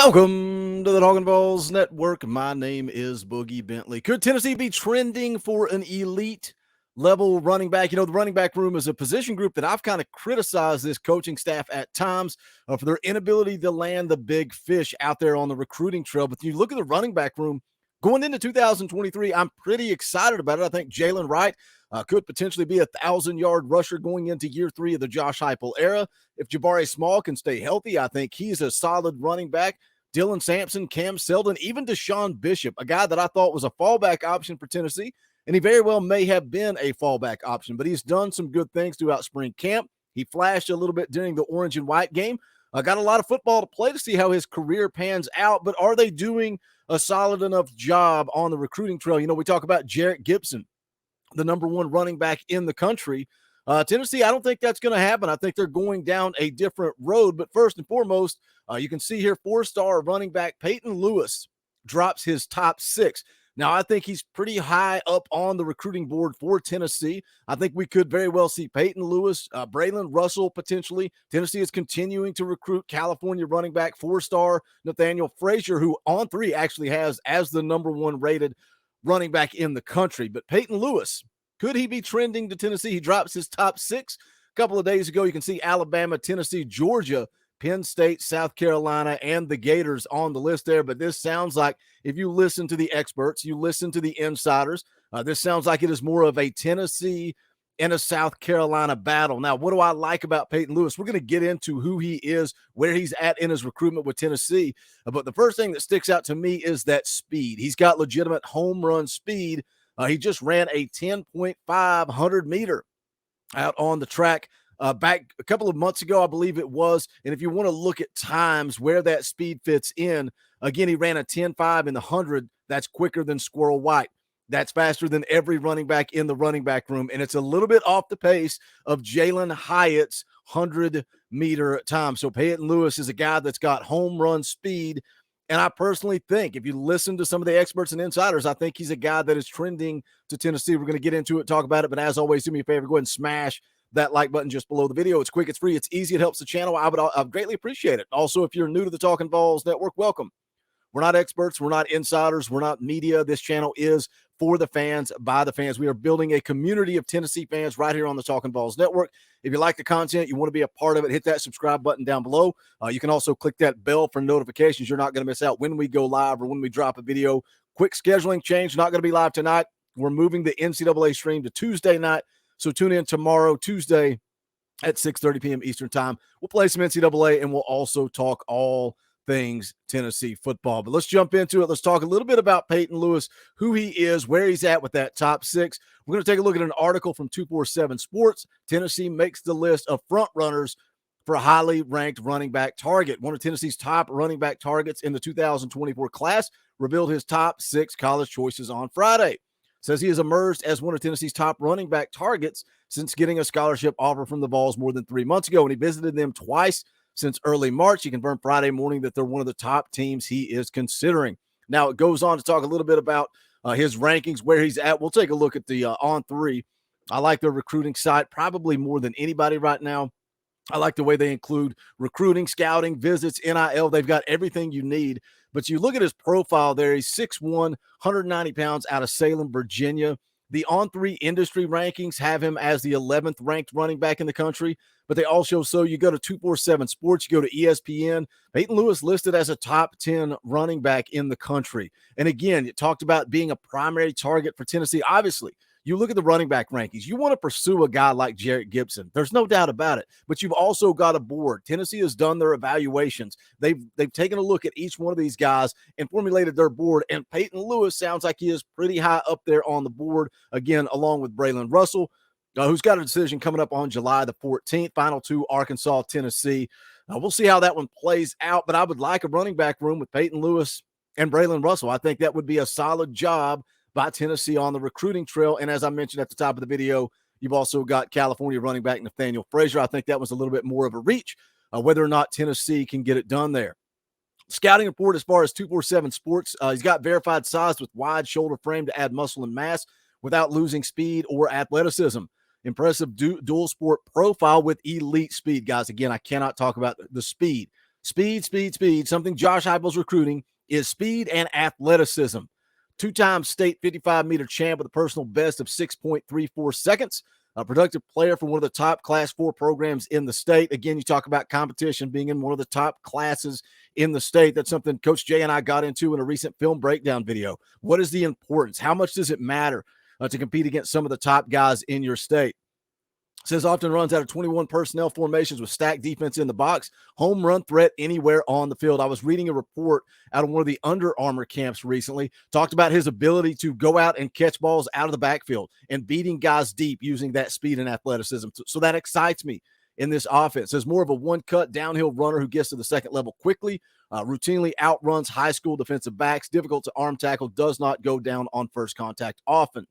Welcome to the Talkin Vols Network. My name is Boogie Bentley. Could Tennessee be trending for an elite level running back? You know, the running back room is a position group that I've kind of criticized this coaching staff at times for their inability to land the big fish out there on the recruiting trail. But you look at the running back room going into 2023, I'm pretty excited about it. I think Jalen Wright could potentially be a 1,000-yard rusher going into year 3 of the Josh Heupel era. If Jabari Small can stay healthy, I think he's a solid running back. Dylan Sampson, Cam Seldon, even Deshaun Bishop, a guy that I thought was a fallback option for Tennessee, and he very well may have been a fallback option, but he's done some good things throughout spring camp. He flashed a little bit during the orange and white game. Got a lot of football to play to see how his career pans out, but are they doing a solid enough job on the recruiting trail? You know, we talk about Jarrett Gibson, the number 1 running back in the country. Tennessee, I don't think that's going to happen. I think they're going down a different road. But first and foremost, you can see here 4-star running back Peyton Lewis drops his top 6. Now, I think he's pretty high up on the recruiting board for Tennessee. I think we could very well see Peyton Lewis, Braylon Russell potentially. Tennessee is continuing to recruit California running back 4-star Nathaniel Frazier, who on 3 actually has as the number 1 rated running back in the country. But Peyton Lewis, could he be trending to Tennessee? He drops his top 6 a couple of days ago. You can see Alabama, Tennessee, Georgia, Penn State, South Carolina, and the Gators on the list there. But this sounds like, if you listen to the experts, you listen to the insiders, this sounds like it is more of a Tennessee and a South Carolina battle. Now, what do I like about Peyton Lewis? We're going to get into who he is, where he's at in his recruitment with Tennessee. But the first thing that sticks out to me is that speed. He's got legitimate home run speed. He just ran a 10.5 100-meter out on the track back a couple of months ago, I believe it was. And if you want to look at times where that speed fits in, again, he ran a 10.5 in the 100. That's quicker than Squirrel White. That's faster than every running back in the running back room. And it's a little bit off the pace of Jalen Hyatt's 100-meter time. So Peyton Lewis is a guy that's got home run speed. And I personally think, if you listen to some of the experts and insiders, I think he's a guy that is trending to Tennessee. We're going to get into it, talk about it. But as always, do me a favor, go ahead and smash that like button just below the video. It's quick, it's free, it's easy, it helps the channel. I'd greatly appreciate it. Also, if you're new to the Talkin Vols Network, welcome. We're not experts, we're not insiders, we're not media. This channel is for the fans, by the fans. We are building a community of Tennessee fans right here on the Talkin Vols Network. If you like the content, you want to be a part of it, hit that subscribe button down below. You can also click that bell for notifications. You're not going to miss out when we go live or when we drop a video. Quick scheduling change, not going to be live tonight. We're moving the NCAA stream to Tuesday night, so tune in tomorrow, Tuesday at 6:30 p.m. Eastern time. We'll play some NCAA, and we'll also talk all things Tennessee football. But let's jump into it. Let's talk a little bit about Peyton Lewis, who he is, where he's at with that top 6. We're going to take a look at an article from 247 Sports. Tennessee makes the list of front runners for a highly ranked running back target. One of Tennessee's top running back targets in the 2024 class revealed his top 6 college choices on Friday. Says he has emerged as one of Tennessee's top running back targets since getting a scholarship offer from the Vols more than 3 months ago, and he visited them twice since early March. He confirmed Friday morning that they're one of the top teams he is considering. Now, it goes on to talk a little bit about his rankings, where he's at. We'll take a look at the On3. I like their recruiting site probably more than anybody right now. I like the way they include recruiting, scouting, visits, NIL. They've got everything you need. But you look at his profile there. He's 6'1", 190 pounds, out of Salem, Virginia. The On3 industry rankings have him as the 11th ranked running back in the country, but they also show, you go to 247 Sports, you go to ESPN, Peyton Lewis listed as a top 10 running back in the country. And again, it talked about being a primary target for Tennessee. Obviously, you look at the running back rankings, you want to pursue a guy like Jarrett Gibson. There's no doubt about it. But you've also got a board. Tennessee has done their evaluations. They've taken a look at each one of these guys and formulated their board. And Peyton Lewis sounds like he is pretty high up there on the board, again, along with Braylon Russell, who's got a decision coming up on July the 14th. Final 2, Arkansas, Tennessee. We'll see how that one plays out. But I would like a running back room with Peyton Lewis and Braylon Russell. I think that would be a solid job by Tennessee on the recruiting trail. And as I mentioned at the top of the video, you've also got California running back Nathaniel Frazier. I think that was a little bit more of a reach, whether or not Tennessee can get it done there. Scouting report as far as 247 Sports, he's got verified size with wide shoulder frame to add muscle and mass without losing speed or athleticism. Impressive dual sport profile with elite speed. Guys, again, I cannot talk about the speed. Speed, speed, speed. Something Josh Heupel's recruiting is speed and athleticism. Two-time state 55-meter champ with a personal best of 6.34 seconds. A productive player for one of the top Class 4 programs in the state. Again, you talk about competition being in one of the top classes in the state. That's something Coach Jay and I got into in a recent film breakdown video. What is the importance? How much does it matter to compete against some of the top guys in your state? Says often runs out of 21 personnel formations with stacked defense in the box, home run threat anywhere on the field. I was reading a report out of one of the Under Armour camps recently, talked about his ability to go out and catch balls out of the backfield and beating guys deep using that speed and athleticism. So that excites me in this offense. Says more of a one-cut downhill runner who gets to the second level quickly, routinely outruns high school defensive backs, difficult to arm tackle, does not go down on first contact often.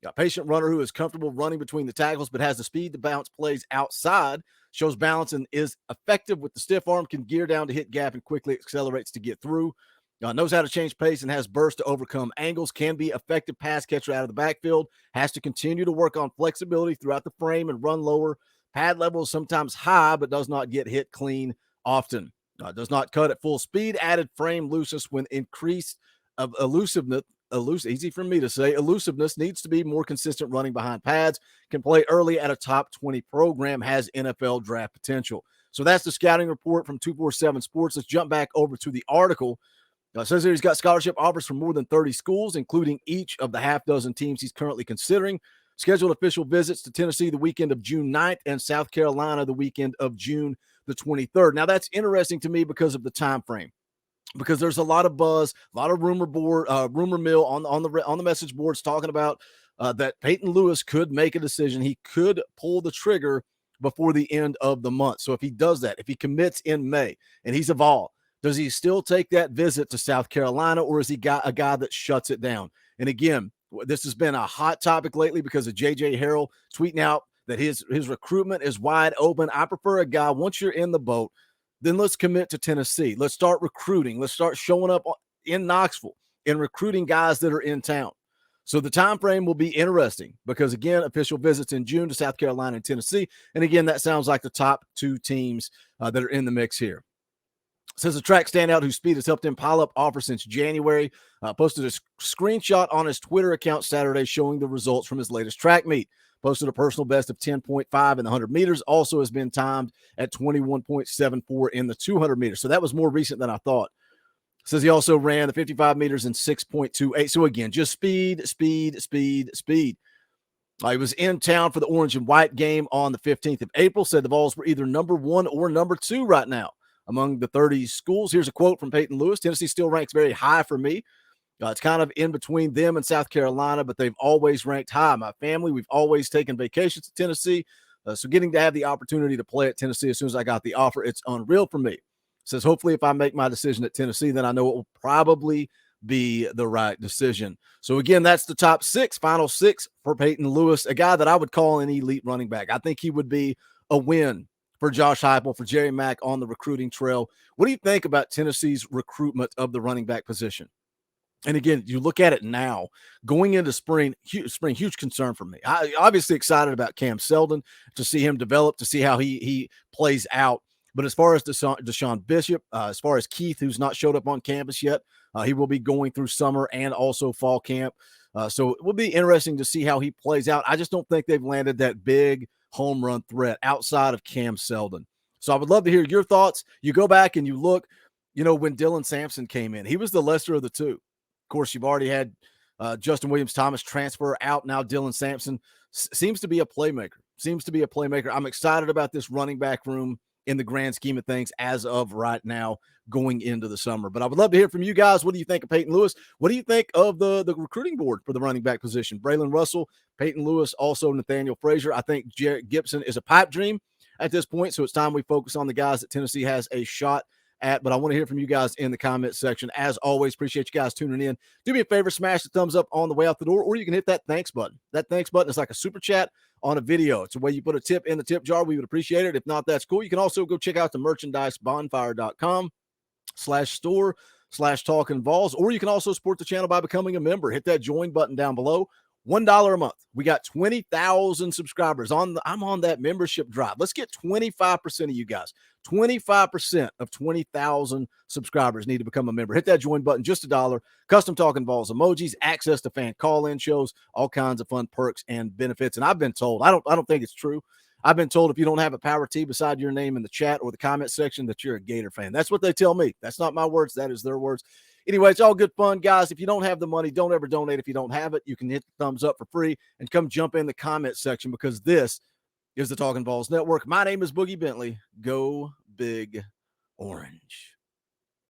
Got a patient runner who is comfortable running between the tackles but has the speed to bounce plays outside, shows balance and is effective with the stiff arm, can gear down to hit gap and quickly accelerates to get through. Knows how to change pace and has burst to overcome angles, can be effective pass catcher out of the backfield, has to continue to work on flexibility throughout the frame and run lower. Pad level is sometimes high but does not get hit clean often. Does not cut at full speed, added frame looseness when increased of elusiveness. Easy for me to say. Elusiveness needs to be more consistent running behind pads, can play early at a top 20 program, has NFL draft potential. So that's the scouting report from 247 Sports. Let's jump back over to the article. It says here he's got scholarship offers from more than 30 schools, including each of the half dozen teams he's currently considering. Scheduled official visits to Tennessee the weekend of June 9th and South Carolina the weekend of June the 23rd. Now that's interesting to me because of the time frame. Because there's a lot of buzz, a lot of rumor mill on the message boards talking about that Peyton Lewis could make a decision. He could pull the trigger before the end of the month. So if he does that, if he commits in May and he's a Vol, does he still take that visit to South Carolina, or is he got a guy that shuts it down? And again, this has been a hot topic lately because of J.J. Harrell tweeting out that his recruitment is wide open. I prefer a guy, once you're in the boat, then let's commit to Tennessee. Let's start recruiting. Let's start showing up in Knoxville and recruiting guys that are in town. So the time frame will be interesting because, again, official visits in June to South Carolina and Tennessee. And, again, that sounds like the top two teams that are in the mix here. Says a track standout whose speed has helped him pile up offers since January. Posted a screenshot on his Twitter account Saturday showing the results from his latest track meet. Posted a personal best of 10.5 in the 100 meters. Also has been timed at 21.74 in the 200 meters. So that was more recent than I thought. Says he also ran the 55 meters in 6.28. So again, just speed, speed, speed, speed. He was in town for the orange and white game on the 15th of April. Said the Vols were either number 1 or number 2 right now among the 30 schools. Here's a quote from Peyton Lewis. Tennessee still ranks very high for me. It's kind of in between them and South Carolina, but they've always ranked high. My family, we've always taken vacations to Tennessee. So getting to have the opportunity to play at Tennessee as soon as I got the offer, it's unreal for me. Says, hopefully if I make my decision at Tennessee, then I know it will probably be the right decision. So again, that's the top 6, final 6 for Peyton Lewis, a guy that I would call an elite running back. I think he would be a win for Josh Heupel, for Jerry Mack on the recruiting trail. What do you think about Tennessee's recruitment of the running back position? And again, you look at it now, going into spring, huge concern for me. I obviously excited about Cam Seldon to see him develop, to see how he plays out. But as far as Deshaun Bishop, as far as Keith, who's not showed up on campus yet, he will be going through summer and also fall camp. So it will be interesting to see how he plays out. I just don't think they've landed that big home run threat outside of Cam Seldon. So I would love to hear your thoughts. You go back and you look, when Dylan Sampson came in, he was the lesser of the two. Of course, you've already had Justin Williams-Thomas transfer out. Now Dylan Sampson seems to be a playmaker. I'm excited about this running back room in the grand scheme of things as of right now going into the summer. But I would love to hear from you guys. What do you think of Peyton Lewis? What do you think of the recruiting board for the running back position? Braylon Russell, Peyton Lewis, also Nathaniel Frazier. I think Jarrett Gibson is a pipe dream at this point, so it's time we focus on the guys that Tennessee has a shot at. But I want to hear from you guys in the comment section. As always, appreciate you guys tuning in. Do me a favor, smash the thumbs up on the way out the door, or you can hit that thanks button. That thanks button is like a super chat on a video. It's a way you put a tip in the tip jar. We would appreciate it. If not, that's cool. You can also go check out the merchandise, bonfire.com/store/talkinvols, or you can also support the channel by becoming a member. Hit that join button down below. $1 a month. We got 20,000 subscribers I'm on that membership drive. Let's get 25% of you guys. 25% of 20,000 subscribers need to become a member. Hit that join button, just $1. Custom Talkin Vols emojis, access to fan call-in shows, all kinds of fun perks and benefits. And I've been told, I don't think it's true. I've been told if you don't have a Power T beside your name in the chat or the comment section that you're a Gator fan. That's what they tell me. That's not my words. That is their words. Anyway, it's all good fun, guys. If you don't have the money, don't ever donate. If you don't have it, you can hit the thumbs up for free and come jump in the comment section, because this is the Talkin Vols Network. My name is Boogie Bentley. Go Big Orange.